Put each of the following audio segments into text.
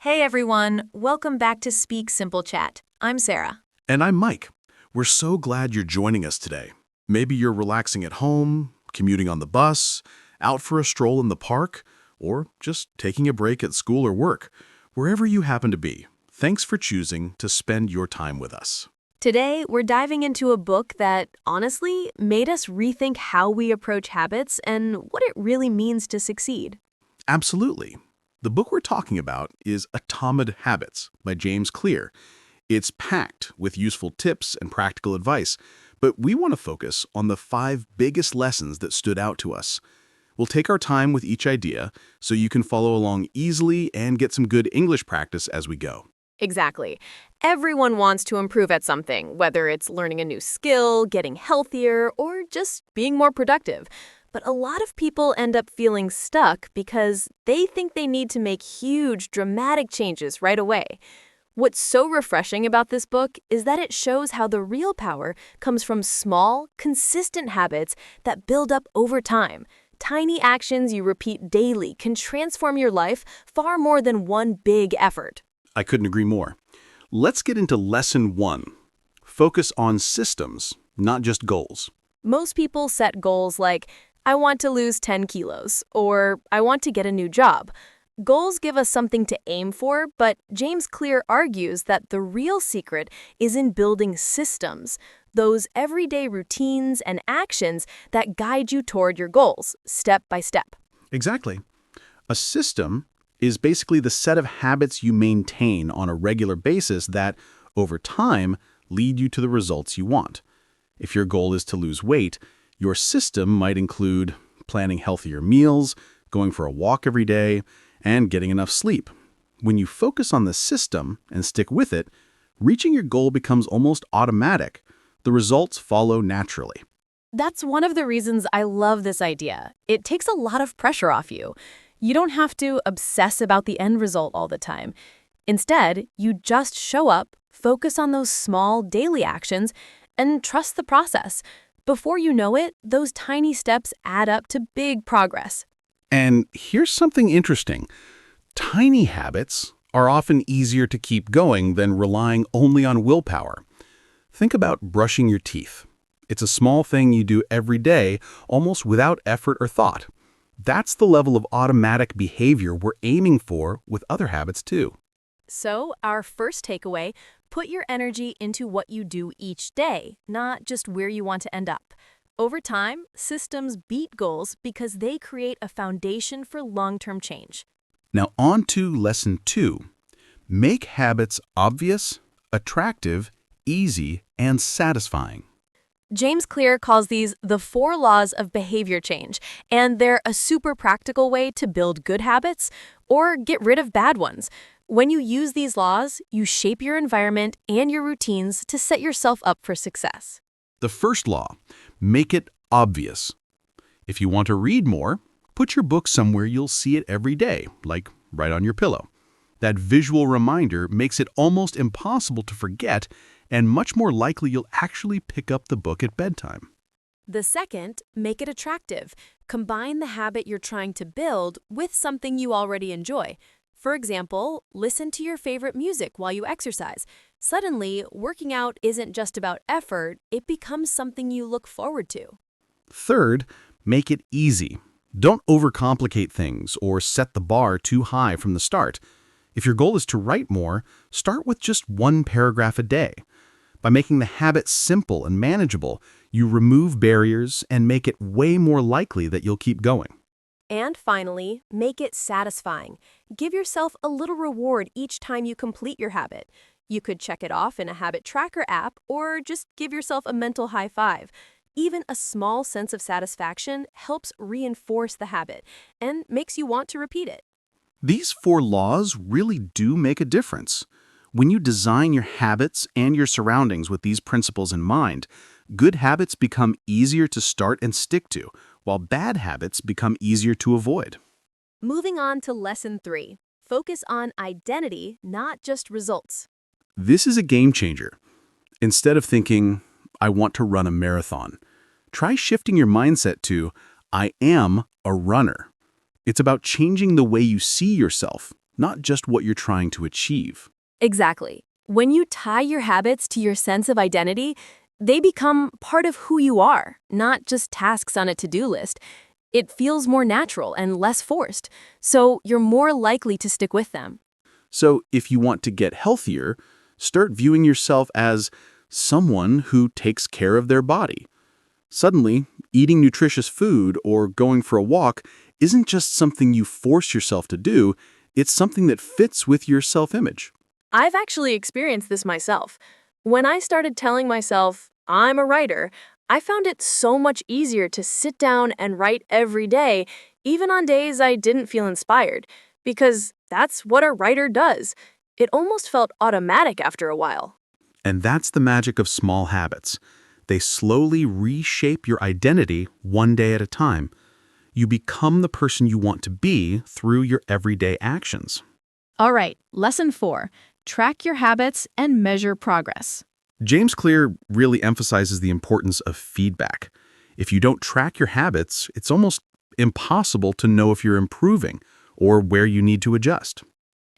Hey everyone, welcome back to Speak Simple Chat. I'm Sarah. And I'm Mike. We're so glad you're joining us today. Maybe you're relaxing at home, commuting on the bus, out for a stroll in the park, or just taking a break at school or work. Wherever you happen to be, thanks for choosing to spend your time with us. Today, we're diving into a book that, honestly, made us rethink how we approach habits and what it really means to succeed. Absolutely. The book we're talking about is Atomic Habits by James Clear. It's packed with useful tips and practical advice, but we want to focus on the 5 biggest lessons that stood out to us. We'll take our time with each idea so you can follow along easily and get some good English practice as we go. Exactly. Everyone wants to improve at something, whether it's learning a new skill, getting healthier, or just being more productive. But a lot of people end up feeling stuck because they think they need to make huge, dramatic changes right away. What's so refreshing about this book is that it shows how the real power comes from small, consistent habits that build up over time. Tiny actions you repeat daily can transform your life far more than one big effort. I couldn't agree more. Let's get into Lesson 1. Focus on systems, not just goals. Most people set goals like, I want to lose 10 kilos, or I want to get a new job. Goals give us something to aim for, but James Clear argues that the real secret is in building systems, those everyday routines and actions that guide you toward your goals, step by step. Exactly. A system is basically the set of habits you maintain on a regular basis that, over time, lead you to the results you want. If your goal is to lose weight, your system might include planning healthier meals, going for a walk every day, and getting enough sleep. When you focus on the system and stick with it, reaching your goal becomes almost automatic. The results follow naturally. That's one of the reasons I love this idea. It takes a lot of pressure off you. You don't have to obsess about the end result all the time. Instead, you just show up, focus on those small daily actions, and trust the process. Before you know it, those tiny steps add up to big progress. And here's something interesting. Tiny habits are often easier to keep going than relying only on willpower. Think about brushing your teeth. It's a small thing you do every day, almost without effort or thought. That's the level of automatic behavior we're aiming for with other habits too. So, our first takeaway, put your energy into what you do each day, not just where you want to end up. Over time, systems beat goals because they create a foundation for long-term change. Now on to Lesson 2. Make habits obvious, attractive, easy, and satisfying. James Clear calls these the 4 laws of behavior change, and they're a super practical way to build good habits or get rid of bad ones. When you use these laws, you shape your environment and your routines to set yourself up for success. The first law, make it obvious. If you want to read more, put your book somewhere you'll see it every day, like right on your pillow. That visual reminder makes it almost impossible to forget, and much more likely you'll actually pick up the book at bedtime. The second, make it attractive. Combine the habit you're trying to build with something you already enjoy. For example, listen to your favorite music while you exercise. Suddenly, working out isn't just about effort, it becomes something you look forward to. Third, make it easy. Don't overcomplicate things or set the bar too high from the start. If your goal is to write more, start with just 1 paragraph a day. By making the habit simple and manageable, you remove barriers and make it way more likely that you'll keep going. And finally, make it satisfying. Give yourself a little reward each time you complete your habit. You could check it off in a habit tracker app or just give yourself a mental high five. Even a small sense of satisfaction helps reinforce the habit and makes you want to repeat it. These 4 laws really do make a difference. When you design your habits and your surroundings with these principles in mind, good habits become easier to start and stick to, while bad habits become easier to avoid. Moving on to Lesson 3. Focus on identity, not just results. This is a game changer. Instead of thinking, I want to run a marathon, try shifting your mindset to, I am a runner. It's about changing the way you see yourself, not just what you're trying to achieve. Exactly. When you tie your habits to your sense of identity, they become part of who you are, not just tasks on a to-do list. It feels more natural and less forced, so you're more likely to stick with them. So if you want to get healthier, start viewing yourself as someone who takes care of their body. Suddenly, eating nutritious food or going for a walk isn't just something you force yourself to do, it's something that fits with your self-image. I've actually experienced this myself. When I started telling myself, I'm a writer, I found it so much easier to sit down and write every day, even on days I didn't feel inspired, because that's what a writer does. It almost felt automatic after a while. And that's the magic of small habits. They slowly reshape your identity one day at a time. You become the person you want to be through your everyday actions. All right, lesson 4. Track your habits and measure progress. James Clear really emphasizes the importance of feedback. If you don't track your habits, it's almost impossible to know if you're improving or where you need to adjust.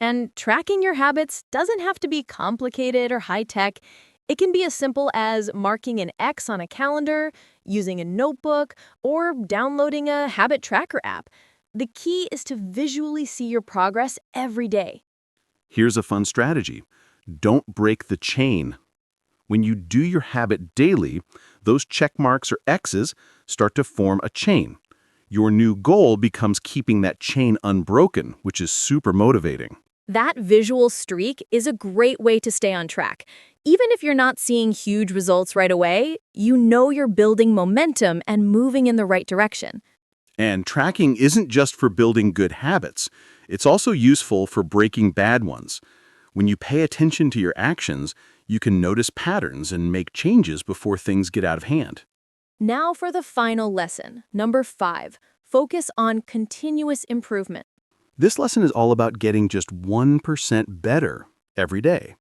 And tracking your habits doesn't have to be complicated or high-tech. It can be as simple as marking an X on a calendar, using a notebook, or downloading a habit tracker app. The key is to visually see your progress every day. Here's a fun strategy. Don't break the chain. When you do your habit daily, those check marks or X's start to form a chain. Your new goal becomes keeping that chain unbroken, which is super motivating. That visual streak is a great way to stay on track. Even if you're not seeing huge results right away, you know you're building momentum and moving in the right direction. And tracking isn't just for building good habits. It's also useful for breaking bad ones. When you pay attention to your actions, you can notice patterns and make changes before things get out of hand. Now for the final lesson, number 5. Focus on continuous improvement. This lesson is all about getting just 1% better every day.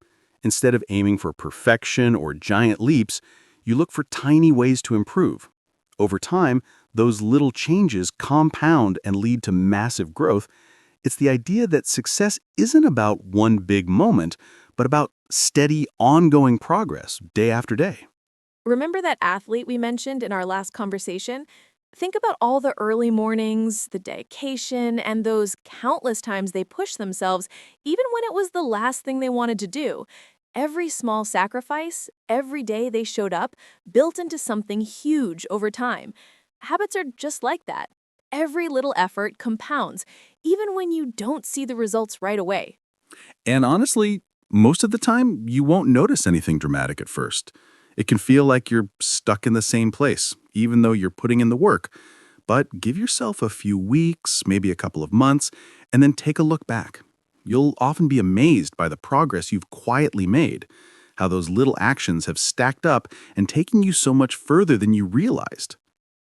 Instead of aiming for perfection or giant leaps, you look for tiny ways to improve. Over time, those little changes compound and lead to massive growth. It's the idea that success isn't about one big moment, but about steady, ongoing progress day after day. Remember that athlete we mentioned in our last conversation? Think about all the early mornings, the dedication, and those countless times they pushed themselves, even when it was the last thing they wanted to do. Every small sacrifice, every day they showed up, built into something huge over time. Habits are just like that. Every little effort compounds, even when you don't see the results right away. And honestly, most of the time, you won't notice anything dramatic at first. It can feel like you're stuck in the same place, even though you're putting in the work. But give yourself a few weeks, maybe a couple of months, and then take a look back. You'll often be amazed by the progress you've quietly made, how those little actions have stacked up and taken you so much further than you realized.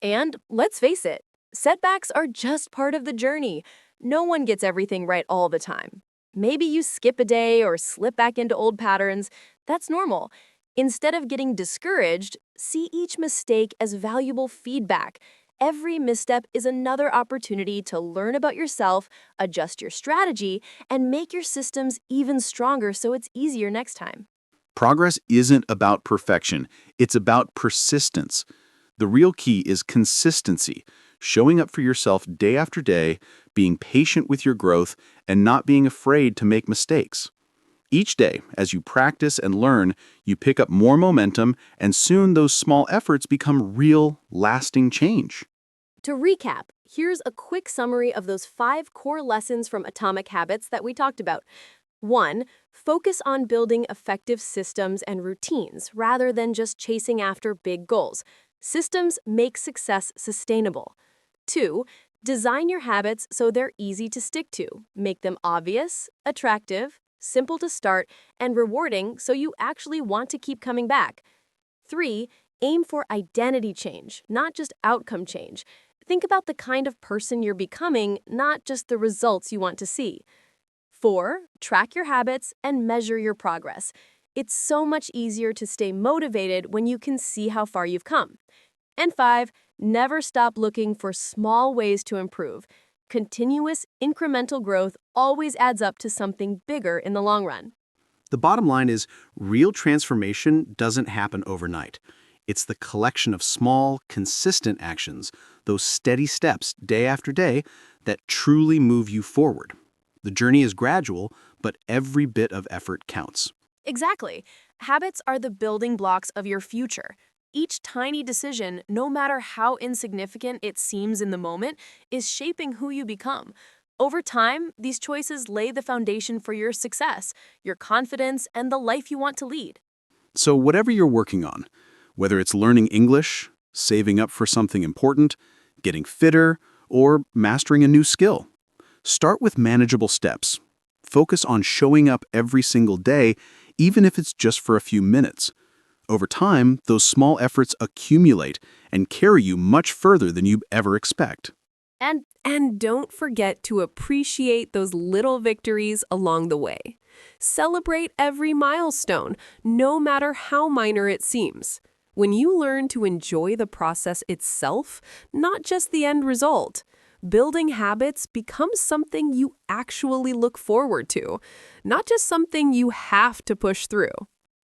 And let's face it, setbacks are just part of the journey. No one gets everything right all the time. Maybe you skip a day or slip back into old patterns. That's normal. Instead of getting discouraged, see each mistake as valuable feedback. Every misstep is another opportunity to learn about yourself, adjust your strategy, and make your systems even stronger so it's easier next time. Progress isn't about perfection, it's about persistence. The real key is consistency, showing up for yourself day after day, being patient with your growth, and not being afraid to make mistakes. Each day, as you practice and learn, you pick up more momentum, and soon those small efforts become real, lasting change. To recap, here's a quick summary of those 5 core lessons from Atomic Habits that we talked about. 1. Focus on building effective systems and routines rather than just chasing after big goals. Systems make success sustainable. 2. Design your habits so they're easy to stick to. Make them obvious, attractive, simple to start, and rewarding so you actually want to keep coming back. 3. Aim for identity change, not just outcome change. Think about the kind of person you're becoming, not just the results you want to see. 4. Track your habits and measure your progress. It's so much easier to stay motivated when you can see how far you've come. And 5. Never stop looking for small ways to improve. Continuous, incremental growth always adds up to something bigger in the long run. The bottom line is real transformation doesn't happen overnight. It's the collection of small, consistent actions, those steady steps day after day, that truly move you forward. The journey is gradual, but every bit of effort counts. Exactly. Habits are the building blocks of your future. Each tiny decision, no matter how insignificant it seems in the moment, is shaping who you become. Over time, these choices lay the foundation for your success, your confidence, and the life you want to lead. So whatever you're working on, whether it's learning English, saving up for something important, getting fitter, or mastering a new skill, start with manageable steps. Focus on showing up every single day, even if it's just for a few minutes. Over time, those small efforts accumulate and carry you much further than you ever expect. And don't forget to appreciate those little victories along the way. Celebrate every milestone, no matter how minor it seems. When you learn to enjoy the process itself, not just the end result, building habits becomes something you actually look forward to, not just something you have to push through.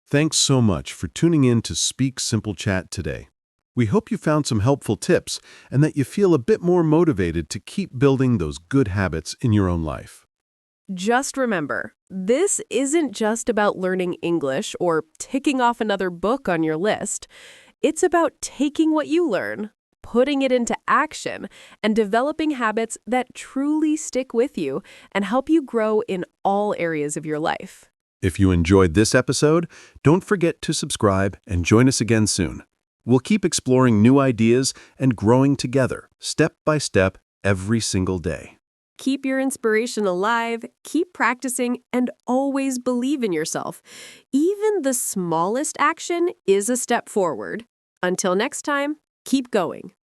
Thanks so much for tuning in to Speak Simple Chat today. We hope you found some helpful tips and that you feel a bit more motivated to keep building those good habits in your own life. Just remember, this isn't just about learning English or ticking off another book on your list. It's about taking what you learn, putting it into action, and developing habits that truly stick with you and help you grow in all areas of your life. If you enjoyed this episode, don't forget to subscribe and join us again soon. We'll keep exploring new ideas and growing together, step by step, every single day. Keep your inspiration alive, keep practicing, and always believe in yourself. Even the smallest action is a step forward. Until next time, keep going.